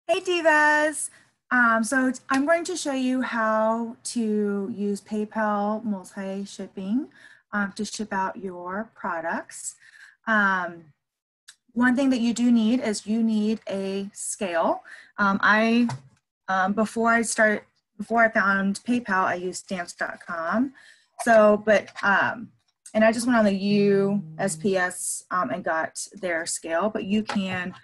Hey Divas! I'm going to show you how to use PayPal multi-shipping to ship out your products. Um, One thing that you do need is you need a scale. Before before I found PayPal, I used stamps.com. And I just went on the USPS and got their scale, but you can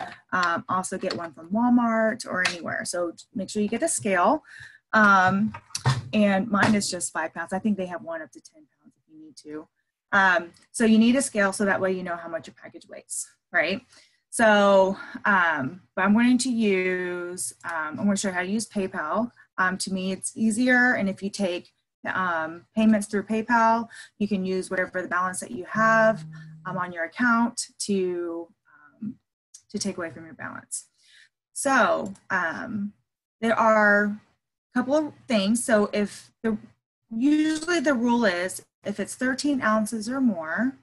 also get one from Walmart or anywhere. So make sure you get a scale. And mine is just 5 pounds. I think they have one up to 10 pounds if you need to. So you need a scale so that way you know how much your package weighs, right? But I'm going to use, I'm going to show you how to use PayPal. To me, it's easier. And if you take payments through PayPal, you can use whatever the balance that you have on your account to take away from your balance. So there are a couple of things. So usually the rule is if it's 13 ounces or more,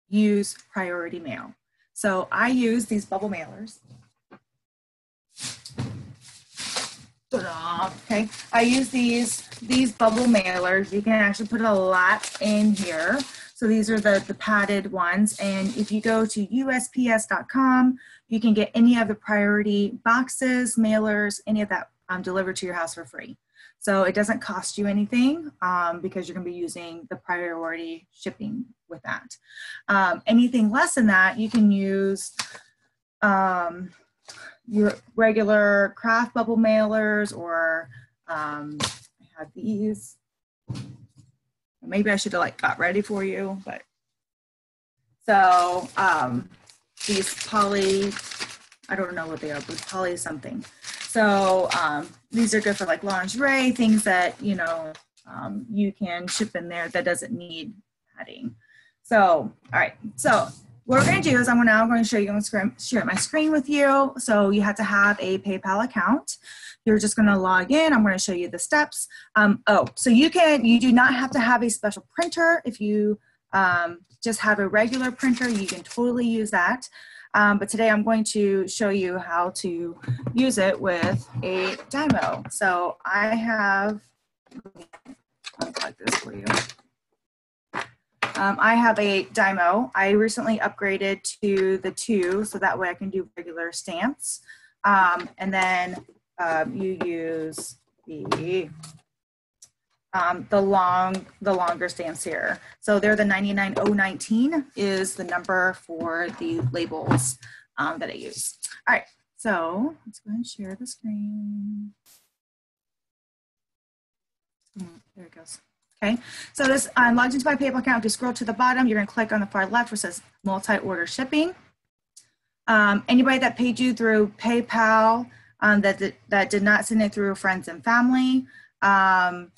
use priority mail. So I use these bubble mailers. Okay, I use these bubble mailers. You can actually put a lot in here. So these are the padded ones. And if you go to USPS.com, you can get any of the priority boxes, mailers, any of that delivered to your house for free. So it doesn't cost you anything because you're going to be using the priority shipping with that. Anything less than that, you can use your regular craft bubble mailers, or I have these. Maybe I should have got ready for you, but so these poly, I don't know what they are, but poly something. So these are good for lingerie, things that you can ship in there that doesn't need padding. So all right, so what we're going to do is I'm now going to show you, I'm going to share my screen with you. So you have to have a PayPal account. You're just going to log in. I'm going to show you the steps. So you do not have to have a special printer. If you just have a regular printer, you can totally use that. But today I'm going to show you how to use it with a Dymo. So I have, unplug this for you. I have a Dymo. I recently upgraded to the 2, so that way I can do regular stamps. And then you use the longer stamps here. So they're the 99019 is the number for the labels that I use. All right, so let's go ahead and share the screen. There it goes. Okay, so I'm logged into my PayPal account. If you scroll to the bottom, you're going to click on the far left where it says multi-order shipping. Anybody that paid you through PayPal that did not send it through friends and family, it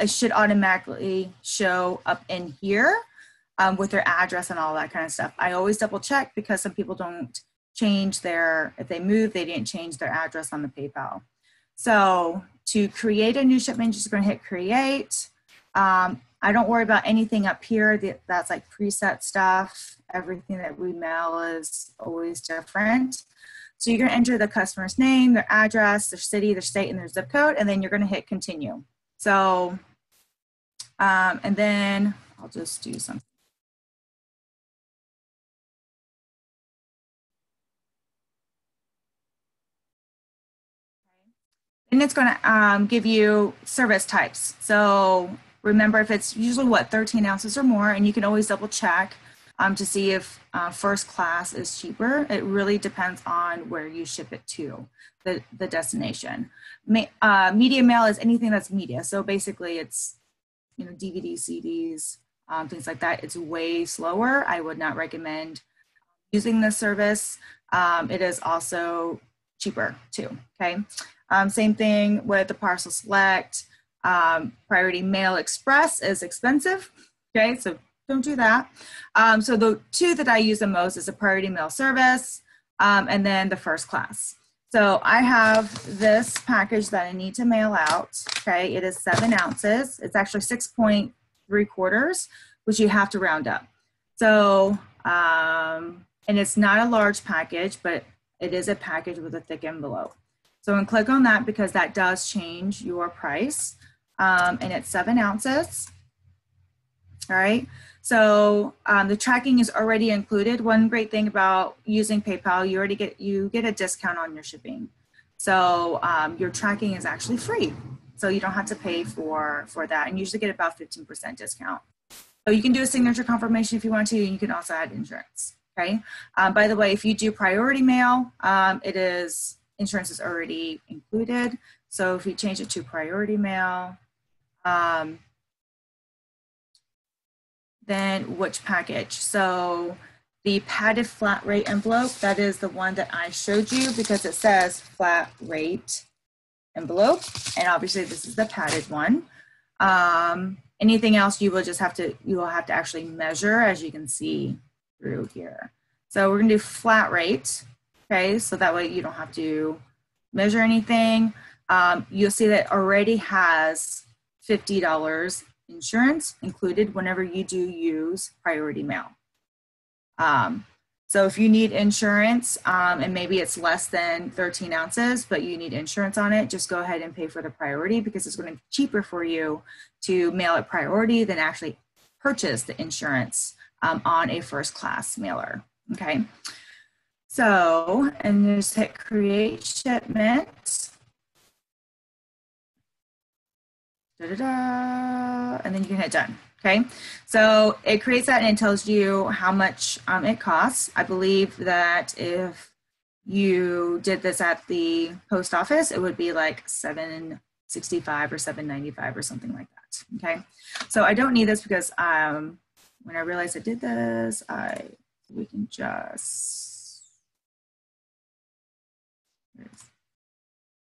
should automatically show up in here with their address and all that kind of stuff. I always double check because some people don't change if they move, they didn't change their address on the PayPal. So to create a new shipment, just going to hit create. I don't worry about anything up here. That's like preset stuff. Everything that we mail is always different. So you're going to enter the customer's name, their address, their city, their state, and their zip code, and then you're going to hit continue. So, and then I'll just do something. And it's going to give you service types. So remember, if it's usually 13 ounces or more, and you can always double check to see if first class is cheaper. It really depends on where you ship it to, the destination. Media mail is anything that's media. So basically it's, DVDs, CDs, things like that. It's way slower. I would not recommend using this service. It is also cheaper too, okay? Same thing with the Parcel Select. Priority Mail Express is expensive, okay? So don't do that. So the 2 that I use the most is the Priority Mail Service and then the First Class. So I have this package that I need to mail out, okay? It is 7 ounces. It's actually 6.75, which you have to round up. So and it's not a large package, but it is a package with a thick envelope. So I'm going to click on that because that does change your price. And it's 7 ounces. All right. So the tracking is already included. One great thing about using PayPal, you get a discount on your shipping. So your tracking is actually free. So you don't have to pay for that, and usually get about 15% discount. So you can do a signature confirmation if you want to, and you can also add insurance. Okay. By the way, if you do priority mail, insurance is already included. So if you change it to priority mail, then which package? So the padded flat rate envelope, that is the one that I showed you because it says flat rate envelope. And obviously this is the padded one. Anything else you will have to actually measure, as you can see through here. So we're gonna do flat rate. Okay, so that way you don't have to measure anything. You'll see that already has $50 insurance included whenever you do use priority mail. So if you need insurance and maybe it's less than 13 ounces, but you need insurance on it, just go ahead and pay for the priority because it's going to be cheaper for you to mail it priority than actually purchase the insurance on a first class mailer. Okay. So, and just hit create shipment. And then you can hit done. Okay, so it creates that and it tells you how much it costs. I believe that if you did this at the post office, it would be like $7.65 or $7.95 or something like that. Okay, so I don't need this because when I realized I did this, we can just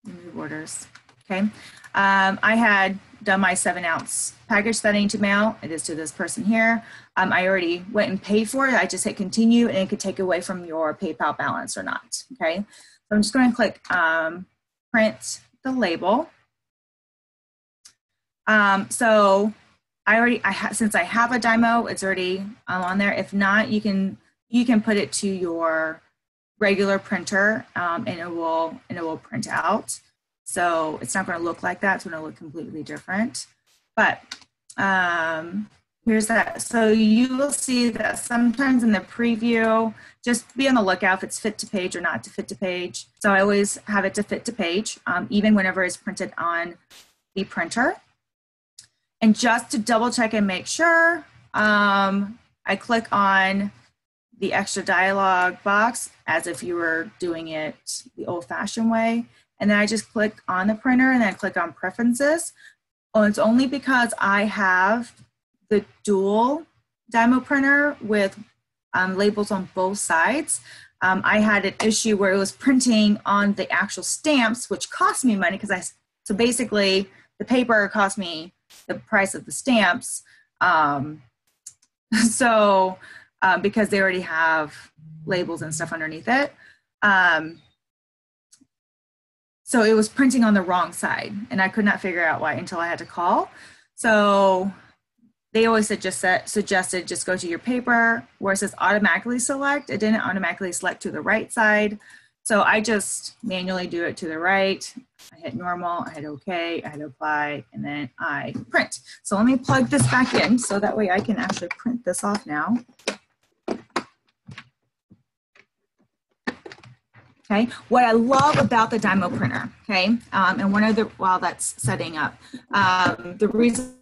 remove orders. Okay, I had done my 7 ounce package that I need to mail. It is to this person here. I already went and paid for it. I just hit continue and it could take away from your PayPal balance or not. Okay, so I'm just going to click print the label. So since I have a Dymo, it's already on there. If not, you can put it to your regular printer and it will print out. So it's not going to look like that. It's going to look completely different. But here's that. So you will see that sometimes in the preview, just be on the lookout if it's fit to page or not to fit to page. So I always have it to fit to page, even whenever it's printed on the printer. And just to double check and make sure, I click on the extra dialog box as if you were doing it the old-fashioned way. And then I just click on the printer and then I click on preferences. Oh, it's only because I have the dual Dymo printer with labels on both sides. I had an issue where it was printing on the actual stamps, which cost me money so basically the paper cost me the price of the stamps. Because they already have labels and stuff underneath it. So it was printing on the wrong side and I could not figure out why until I had to call. So they always suggested just go to your paper where it says automatically select. It didn't automatically select to the right side. So I just manually do it to the right. I hit normal, I hit okay, I hit apply, and then I print. So let me plug this back in so that way I can actually print this off now. Okay, what I love about the Dymo printer, okay, and while that's setting up, the reason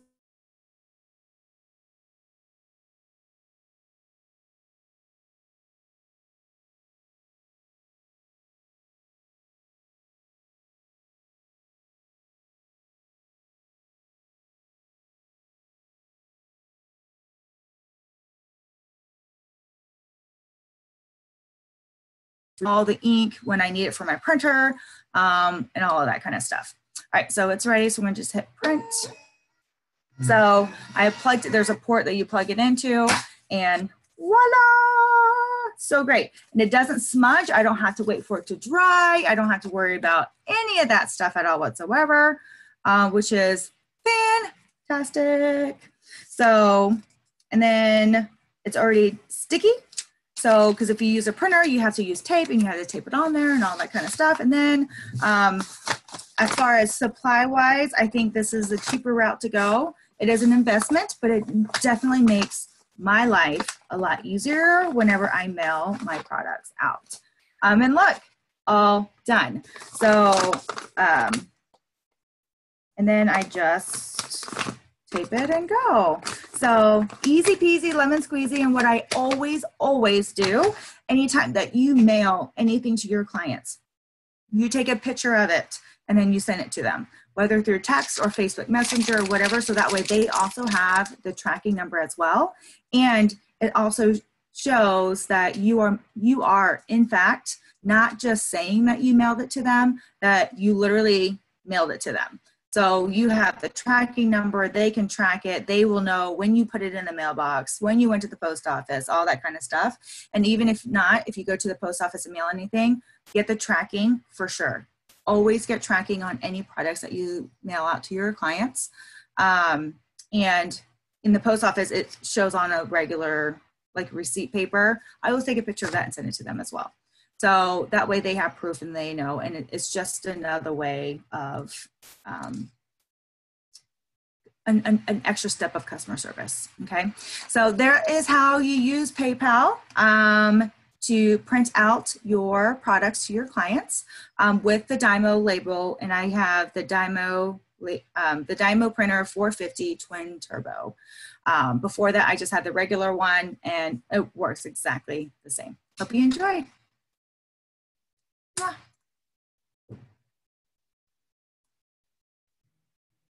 all the ink when I need it for my printer, and all of that kind of stuff. All right, so it's ready, so I'm gonna just hit print. So I have plugged it, there's a port that you plug it into, and voila, so great. And it doesn't smudge, I don't have to wait for it to dry, I don't have to worry about any of that stuff at all whatsoever, which is fantastic. So, and then it's already sticky. So, because if you use a printer, you have to use tape and you have to tape it on there and all that kind of stuff. And then as far as supply wise, I think this is a cheaper route to go. It is an investment, but it definitely makes my life a lot easier whenever I mail my products out. And look, all done. So, and then I just tape it and go. So easy peasy, lemon squeezy. And what I always do, anytime that you mail anything to your clients, you take a picture of it and then you send it to them, whether through text or Facebook Messenger or whatever. So that way they also have the tracking number as well. And it also shows that you are in fact, not just saying that you mailed it to them, that you literally mailed it to them. So you have the tracking number, they can track it, they will know when you put it in the mailbox, when you went to the post office, all that kind of stuff. And even if not, if you go to the post office and mail anything, get the tracking for sure. Always get tracking on any products that you mail out to your clients. And in the post office, it shows on a regular like receipt paper. I always take a picture of that and send it to them as well. So that way they have proof and they know, and it's just another way of an extra step of customer service, okay? So there is how you use PayPal to print out your products to your clients with the Dymo label, and I have the Dymo printer 450 twin turbo. Before that, I just had the regular one, and it works exactly the same. Hope you enjoyed. Mwah.